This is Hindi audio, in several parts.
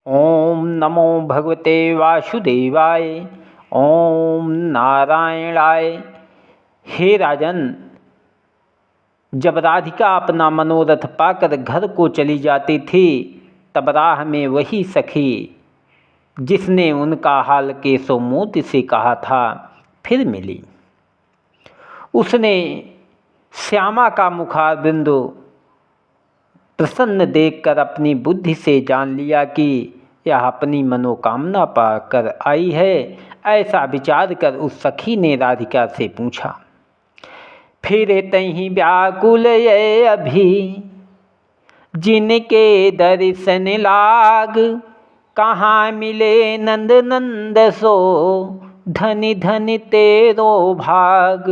ओम नमो भगवते वासुदेवाय। ओम नारायणाय। हे राजन, जब राधिका अपना मनोरथ पाकर घर को चली जाती थी, तब राह में वही सखी जिसने उनका हाल केशोमोती से कहा था फिर मिली। उसने श्यामा का मुखारबिंदु प्रसन्न देखकर अपनी बुद्धि से जान लिया कि यह अपनी मनोकामना पाकर आई है। ऐसा विचार कर उस सखी ने राधिका से पूछा, फिर तहीं व्याकुल ये अभी जिनके दर्शन लाग, कहाँ मिले नंद नंद सो धनि धनि तेरो भाग।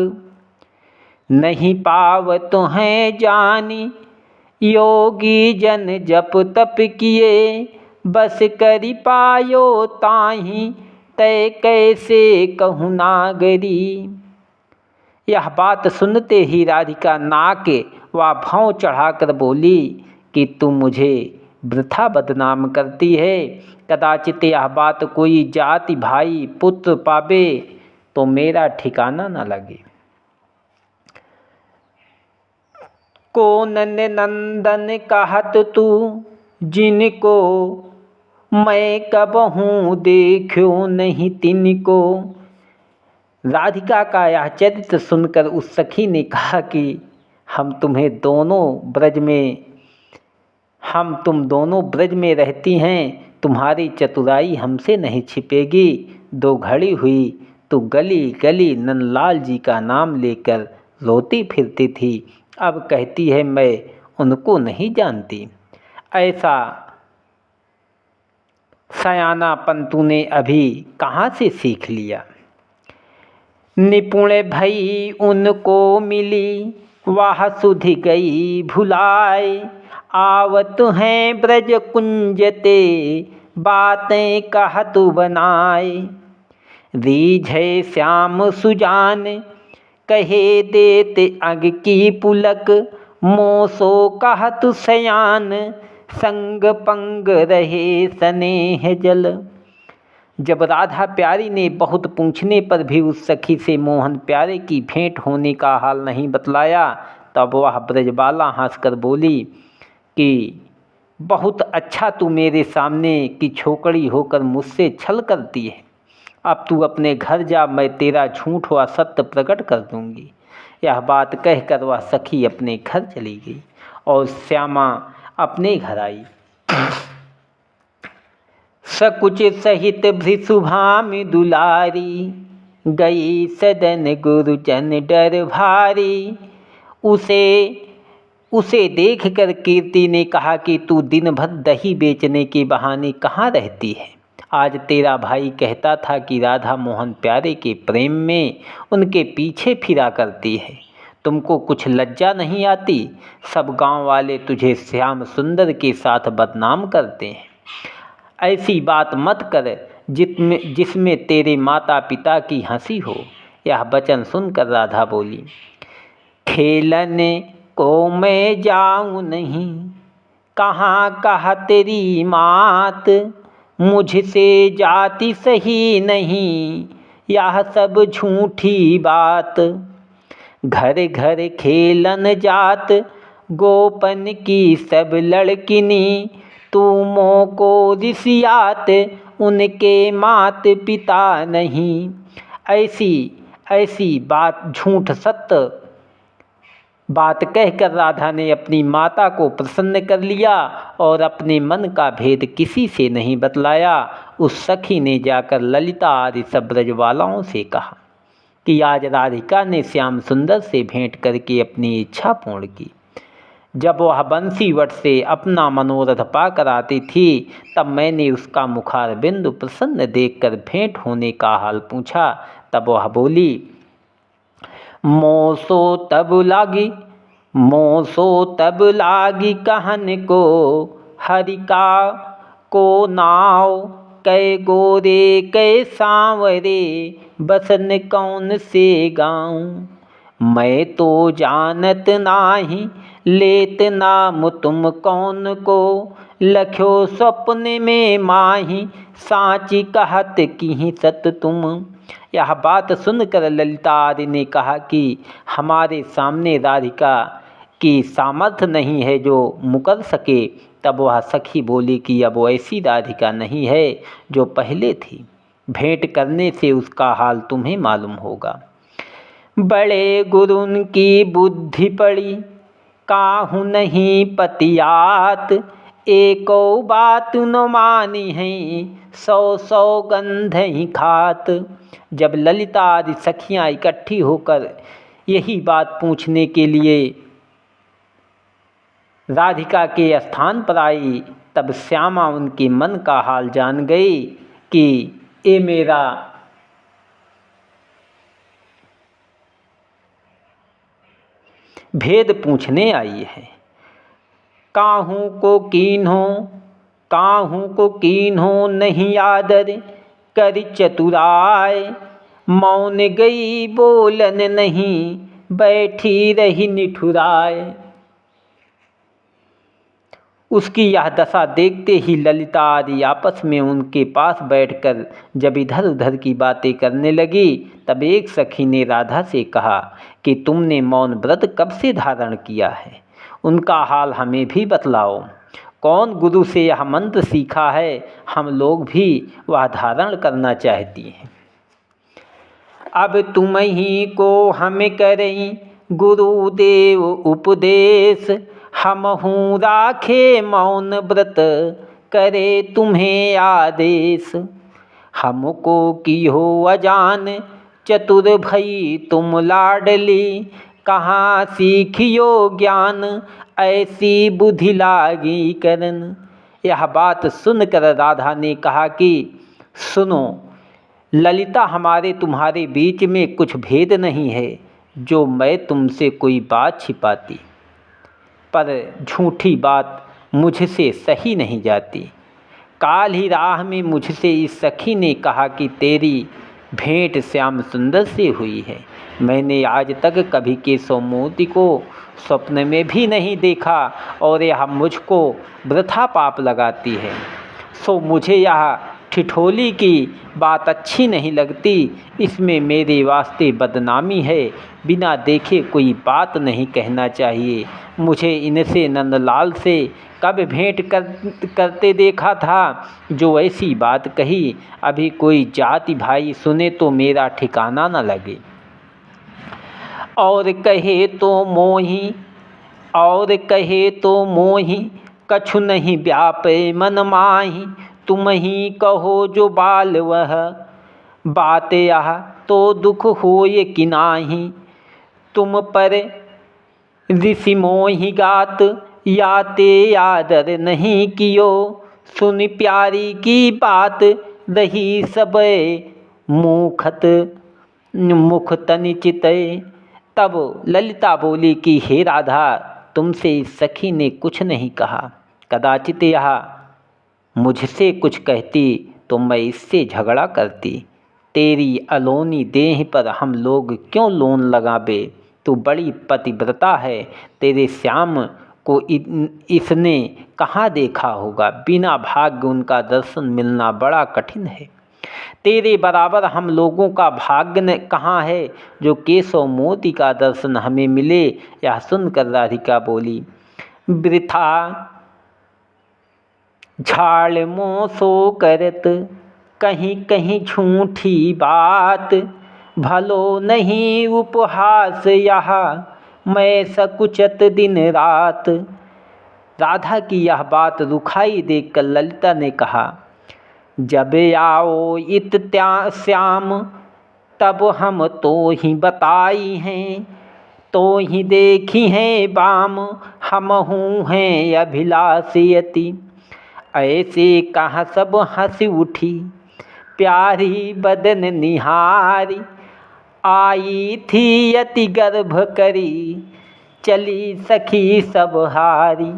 नहीं पावत हैं जानी योगी जन जप तप किए, बस करि पायो ताहि तय कैसे कहूँ नागरी। यह बात सुनते ही राधिका नाक व भौं चढ़ाकर बोली कि तू मुझे वृथा बदनाम करती है। कदाचित यह बात कोई जाति भाई पुत्र पावे तो मेरा ठिकाना न लगे। को नंदन कहत तू जिनको, मैं कबहूँ देखो नहीं तिनको। राधिका का यह चरित्र सुनकर उस सखी ने कहा कि तुम दोनों ब्रज में रहती हैं, तुम्हारी चतुराई हमसे नहीं छिपेगी। दो घड़ी हुई तो गली गली नंदलाल जी का नाम लेकर रोती फिरती थी, अब कहती है मैं उनको नहीं जानती। ऐसा सयानापन तूने अभी कहाँ से सीख लिया। निपुण भई उनको मिली, वह सुधि गई भुलाए। आवत हैं ब्रज कुंजते, बातें कहत बनाए। रीझे श्याम सुजान, कहे देते अग की पुलक। मोसो कहत सयान, संग पंग रहे स्नेह जल। जब राधा प्यारी ने बहुत पूछने पर भी उस सखी से मोहन प्यारे की भेंट होने का हाल नहीं बतलाया, तब वह ब्रजबाला हंसकर बोली कि बहुत अच्छा तू मेरे सामने की छोकरी होकर मुझसे छल करती है। अब तू अपने घर जा, मैं तेरा झूठ व सत्य प्रकट कर दूंगी। यह बात कहकर वह सखी अपने घर चली गई और श्यामा अपने घर आई। सकुच सहित भृसुभामि दुलारी, गई सदन गुरुजन डर भारी। उसे देखकर कीर्ति ने कहा कि तू दिन भर दही बेचने के बहाने कहाँ रहती है। आज तेरा भाई कहता था कि राधा मोहन प्यारे के प्रेम में उनके पीछे फिरा करती है। तुमको कुछ लज्जा नहीं आती। सब गांव वाले तुझे श्याम सुंदर के साथ बदनाम करते हैं। ऐसी बात मत कर जिसमें तेरे माता पिता की हंसी हो। यह वचन सुनकर राधा बोली, खेलन को मैं जाऊं नहीं, कहाँ कहा तेरी मात। मुझसे जाति सही नहीं, यह सब झूठी बात। घर घर खेलन जात, गोपन की सब लड़किनी। तू मोको रिसियात, उनके मात पिता नहीं। ऐसी बात झूठ सत्य बात कहकर राधा ने अपनी माता को प्रसन्न कर लिया और अपने मन का भेद किसी से नहीं बतलाया। उस सखी ने जाकर ललिता आदि सब ब्रजवालाओं से कहा कि आज राधिका ने श्याम सुंदर से भेंट करके अपनी इच्छा पूर्ण की। जब वह बंसीवट से अपना मनोरथ पाकर आती थी, तब मैंने उसका मुखारबिंदु प्रसन्न देखकर भेंट होने का हाल पूछा। तब वह बोली, मोसो तब लागी कहन को, हरिका को नाव। कै गोरे कै सांवरे, बसन कौन से गाँव। मैं तो जानत नाही, लेत नाम तुम कौन को, लख्यो स्वप्न में माही, सांची कहत की सत तुम। यह बात सुनकर ललिता आदि ने कहा कि हमारे सामने राधिका की सामर्थ्य नहीं है जो मुकर सके। तब वह सखी बोली कि अब ऐसी राधिका नहीं है जो पहले थी, भेंट करने से उसका हाल तुम्हें मालूम होगा। बड़े गुरुन की बुद्धि पड़ी, काहू नहीं पतियात, एको बात न मानी है, सौ सौ गंध ही खात। जब ललिता आदि सखियाँ इकट्ठी होकर यही बात पूछने के लिए राधिका के स्थान पर आई, तब श्यामा उनके मन का हाल जान गई कि ये मेरा भेद पूछने आई है। काहू को कीन्हो नहीं आदर, कर चतुराय, मौन गई बोलन नहीं, बैठी रही निठुराय। उसकी यह दशा देखते ही ललिता आदि आपस में उनके पास बैठकर जब इधर उधर की बातें करने लगी, तब एक सखी ने राधा से कहा कि तुमने मौन व्रत कब से धारण किया है, उनका हाल हमें भी बतलाओ। कौन गुरु से यह मंत्र सीखा है, हम लोग भी वह धारण करना चाहती हैं। अब तुम ही को हम करें गुरुदेव उपदेश, हमहूँ राखे मौन व्रत, करे तुम्हें आदेश। हमको की हो अजान, चतुर भई तुम लाडली, कहाँ सीखियो ज्ञान, ऐसी बुद्धि लागी करन। यह बात सुनकर राधा ने कहा कि सुनो ललिता, हमारे तुम्हारे बीच में कुछ भेद नहीं है जो मैं तुमसे कोई बात छिपाती, पर झूठी बात मुझसे सही नहीं जाती। काल ही राह में मुझसे इस सखी ने कहा कि तेरी भेंट श्याम सुंदर से हुई है। मैंने आज तक कभी केशव मोती को स्वप्न में भी नहीं देखा और यह मुझको वृथा पाप लगाती है। सो मुझे यह ठिठोली की बात अच्छी नहीं लगती, इसमें मेरे वास्ते बदनामी है। बिना देखे कोई बात नहीं कहना चाहिए। मुझे इनसे नंदलाल से कब भेंट करते देखा था जो ऐसी बात कही। अभी कोई जाति भाई सुने तो मेरा ठिकाना न लगे। और कहे तो मोही कछु नहीं व्यापे मन माही। तुम ही कहो जो बाल वह बात यह तो दुख होए कि नाही। तुम पर ऋषि मोहि गात याते आदर नहीं कियो। सुन प्यारी की बात रही सब मुख तनि चितय। तब ललिता बोली कि हे राधा, तुमसे इस सखी ने कुछ नहीं कहा। कदाचित यह मुझसे कुछ कहती तो मैं इससे झगड़ा करती। तेरी अलोनी देह पर हम लोग क्यों लोन लगावे। तू बड़ी पतिव्रता है, तेरे श्याम को इसने कहाँ देखा होगा। बिना भाग्य उनका दर्शन मिलना बड़ा कठिन है। तेरे बराबर हम लोगों का भाग्य कहाँ है जो केशव मोती का दर्शन हमें मिले। यह सुनकर राधिका बोली, वृथा झाड़ मोसो करत कहीं कहीं झूठी बात। भलो नहीं उपहास यहाँ मैं सकुचत दिन रात। राधा की यह बात रुखाई देखकर ललिता ने कहा, जब आओ इत श्याम तब हम तो ही बताई हैं। तो ही देखी हैं बाम हमहूँ हैं अभिलाषयति। ऐसे कहाँ सब हंस उठी प्यारी बदन निहारी। आई थी अति गर्भ करी चली सखी सब हारी।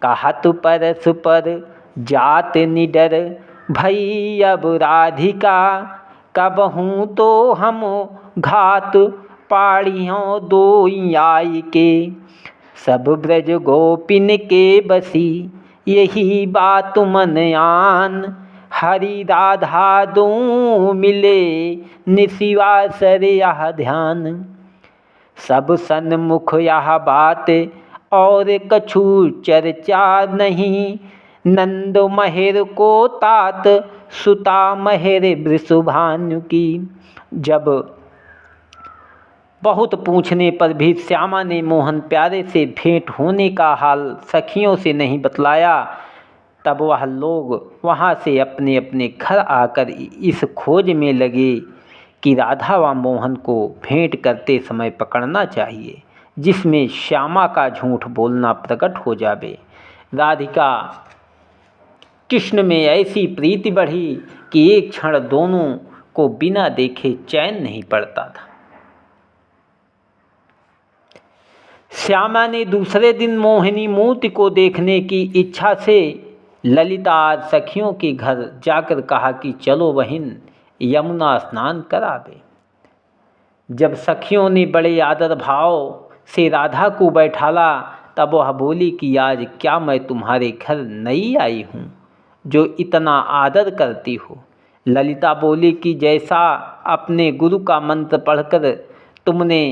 कहत परस पर जात निडर भई अब राधिका। कबहूँ तो हम घात पाड़ियों दो आई के। सब ब्रज गोपिन के बसी, यही बात मन आन। हरि राधा दो मिले, निशिवासर यह ध्यान। सब सन्मुख यह बात, और कछु चर्चा नहीं। नंद महेर को तात, सुता महेर वृषभानु की। जब बहुत पूछने पर भी श्यामा ने मोहन प्यारे से भेंट होने का हाल सखियों से नहीं बतलाया, तब वह लोग वहाँ से अपने अपने घर आकर इस खोज में लगे कि राधा व मोहन को भेंट करते समय पकड़ना चाहिए, जिसमें श्यामा का झूठ बोलना प्रकट हो जावे। राधिका कृष्ण में ऐसी प्रीति बढ़ी कि एक क्षण दोनों को बिना देखे चैन नहीं पड़ता था। श्यामा ने दूसरे दिन मोहिनी मूर्ति को देखने की इच्छा से ललिता आज सखियों के घर जाकर कहा कि चलो बहिन, यमुना स्नान करावे। जब सखियों ने बड़े आदर भाव से राधा को बैठाला, तब वह बोली कि आज क्या मैं तुम्हारे घर नई आई हूँ जो इतना आदर करती हो। ललिता बोली कि जैसा अपने गुरु का मंत्र पढ़कर तुमने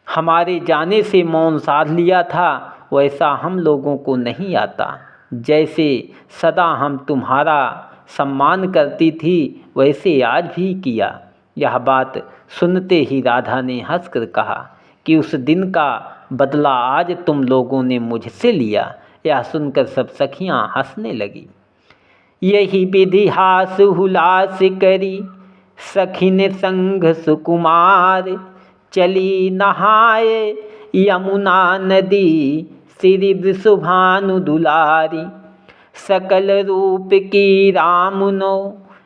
हमारे जाने से मौन साध लिया था, वैसा हम लोगों को नहीं आता। जैसे सदा हम तुम्हारा सम्मान करती थी, वैसे आज भी किया। यह बात सुनते ही राधा ने हंसकर कहा कि उस दिन का बदला आज तुम लोगों ने मुझसे लिया। यह सुनकर सब सखियां हंसने लगी। यही विधि हास हुलास करी, सखिन संग सुकुमार। चली नहाए यमुना नदी, श्री वृषभानु दुलारी। सकल रूप की रामुनो,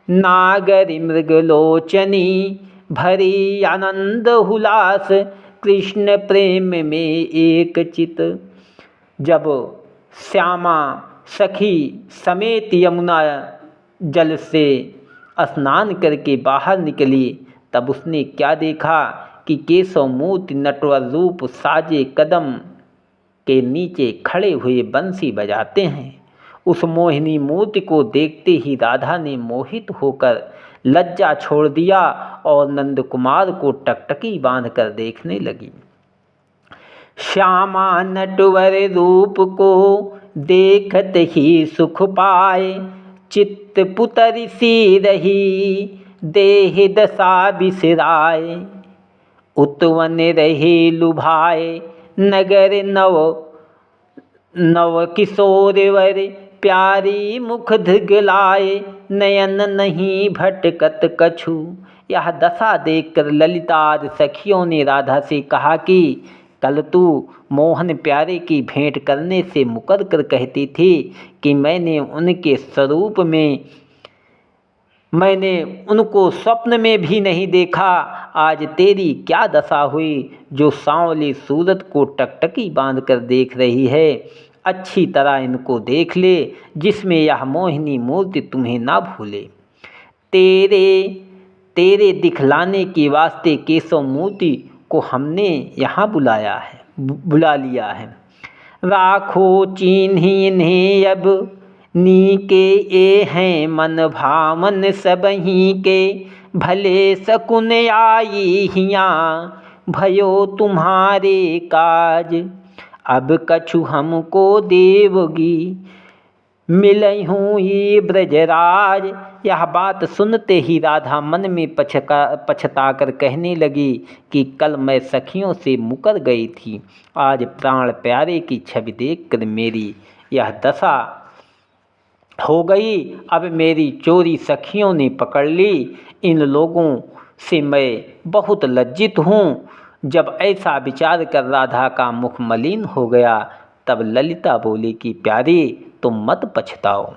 नागरी मृगलोचनी। भरी आनंद हुलास, कृष्ण प्रेम में एक चित। जब श्यामा सखी समेत यमुना जल से स्नान करके बाहर निकली, तब उसने क्या देखा कि केशव मूर्ति नटवर रूप साजे कदम के नीचे खड़े हुए बंसी बजाते हैं। उस मोहिनी मूर्ति को देखते ही राधा ने मोहित होकर लज्जा छोड़ दिया और नंद कुमार को टकटकी बांधकर देखने लगी। श्यामा नटवर रूप को देखत ही सुख पाए, चित्त पुतरी सी रही, देह दशा बिसराए। उतवन रहे लुभाए, नगर नव नव किशोर वर। प्यारी मुख धिगलाए, नयन नहीं भटकत कछु। यह दशा देखकर ललिता आदि सखियों ने राधा से कहा कि कल तू मोहन प्यारे की भेंट करने से मुकर कर कहती थी कि मैंने उनको स्वप्न में भी नहीं देखा। आज तेरी क्या दशा हुई जो सांवली सूरत को टकटकी बांधकर देख रही है। अच्छी तरह इनको देख ले, जिसमें यह मोहिनी मूर्ति तुम्हें ना भूले। तेरे दिखलाने के वास्ते केशव मूर्ति को हमने यहाँ बुला लिया है। राखो चिन्ही इन्हें अब, नीके ए हैं मन भावन सबही के। भले सकुन आई हियाँ, भयो तुम्हारे काज। अब कछु हमको देवगी, मिलई हूँ ये ब्रजराज। यह बात सुनते ही राधा मन में पछताकर कहने लगी कि कल मैं सखियों से मुकर गई थी, आज प्राण प्यारे की छवि देखकर मेरी यह दशा हो गई। अब मेरी चोरी सखियों ने पकड़ ली। इन लोगों से मैं बहुत लज्जित हूँ। जब ऐसा विचार कर राधा का मुख मलिन हो गया, तब ललिता बोली कि प्यारी तुम मत पछताओ।